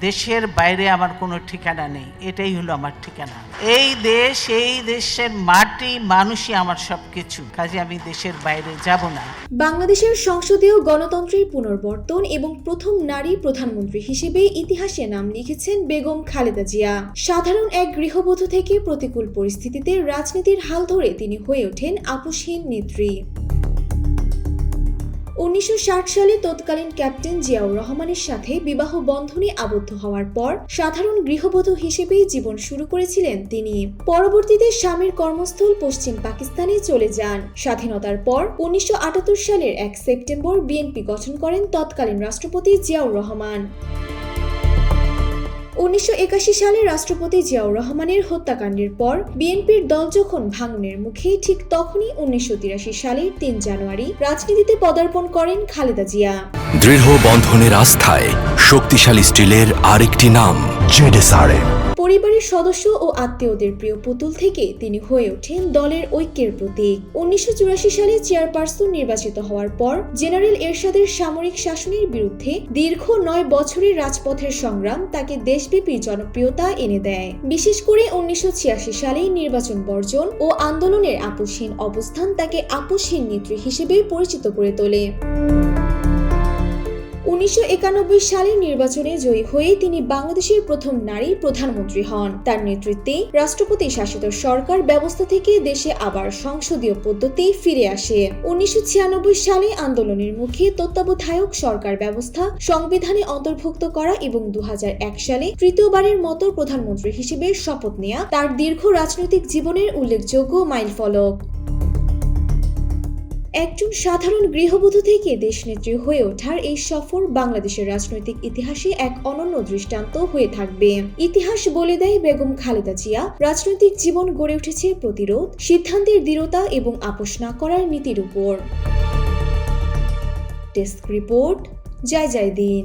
দেশের বাইরে আমার কোনো ঠিকানা নেই, এটাই হলো আমার ঠিকানা। এই দেশ, এই দেশের মাটি, মানুষই আমার সবকিছু, কাজে আমি দেশের বাইরে যাব না। বাংলাদেশের সংসদীয় গণতন্ত্রের পুনর্বর্তন এবং প্রথম নারী প্রধানমন্ত্রী হিসেবে ইতিহাসে নাম লিখেছেন বেগম খালেদা জিয়া। সাধারণ এক গৃহবধূ থেকে প্রতিকূল পরিস্থিতিতে রাজনীতির হাল ধরে তিনি হয়ে ওঠেন আপোষহীন নেত্রী। 1960 সালে তৎকালীন ক্যাপ্টেন জিয়াউর রহমানের সাথে বিবাহ বন্ধনে আবদ্ধ হওয়ার পর সাধারণ গৃহবধূ হিসেবেই জীবন শুরু করেছিলেন তিনি। পরবর্তীতে স্বামীর কর্মস্থল পশ্চিম পাকিস্তানে চলে যান। স্বাধীনতার পর 1978 সালের 1 সেপ্টেম্বর বিএনপি গঠন করেন তৎকালীন রাষ্ট্রপতি জিয়াউর রহমান। 1981 সালে রাষ্ট্রপতি জিয়াউর রহমানের হত্যাকাণ্ডের পর বিএনপির দল যখন ভাঙনের মুখে, ঠিক তখনই 1983 সালের 3 জানুয়ারি রাজনীতিতে পদার্পণ করেন খালেদা জিয়া। দৃঢ় বন্ধনের আস্থায় শক্তিশালী স্টিলের আরেকটি নাম জেডএসআরএম। পরিবারের সদস্য ও আত্মীয়দের প্রিয় পুতুল থেকে তিনি হয়ে ওঠেন দলের ঐক্যের প্রতীক। 1984 সালে চেয়ারপারসন নির্বাচিত হওয়ার পর জেনারেল এরশাদের সামরিক শাসনের বিরুদ্ধে দীর্ঘ 9 বছরের রাজপথের সংগ্রাম তাকে দেশব্যাপী জনপ্রিয়তা এনে দেয়। বিশেষ করে 1986 সালে নির্বাচন বর্জন ও আন্দোলনের আপোষহীন অবস্থান তাকে আপোষহীন নেত্রী হিসেবে পরিচিত করে তোলে। 1991 সালের নির্বাচনে জয়ী হয়ে তিনি বাংলাদেশের প্রথম নারী প্রধানমন্ত্রী হন। তার নেতৃত্বে রাষ্ট্রপতি শাসিত সরকার ব্যবস্থা থেকে দেশে আবার সংসদীয় পদ্ধতি ফিরে আসে। 1996 সালে আন্দোলনের মুখে তত্ত্বাবধায়ক সরকার ব্যবস্থা সংবিধানে অন্তর্ভুক্ত করা এবং 2001 সালে তৃতীয়বারের মতো প্রধানমন্ত্রী হিসেবে শপথ নেওয়া তার দীর্ঘ রাজনৈতিক জীবনের উল্লেখযোগ্য মাইলফলক। একজন সাধারণ গৃহবধূ থেকে দেশনেত্রী হয়ে ওঠার এই সফর বাংলাদেশের রাজনৈতিক ইতিহাসে এক অনন্য দৃষ্টান্ত হয়ে থাকবে। ইতিহাস বলে দেয়, বেগম খালেদা জিয়া রাজনৈতিক জীবন গড়ে উঠেছে প্রতিরোধ, সিদ্ধান্তের দৃঢ়তা এবং আপোষ না করার নীতির উপর। ডেস্ক রিপোর্ট, জয় জয় দিন।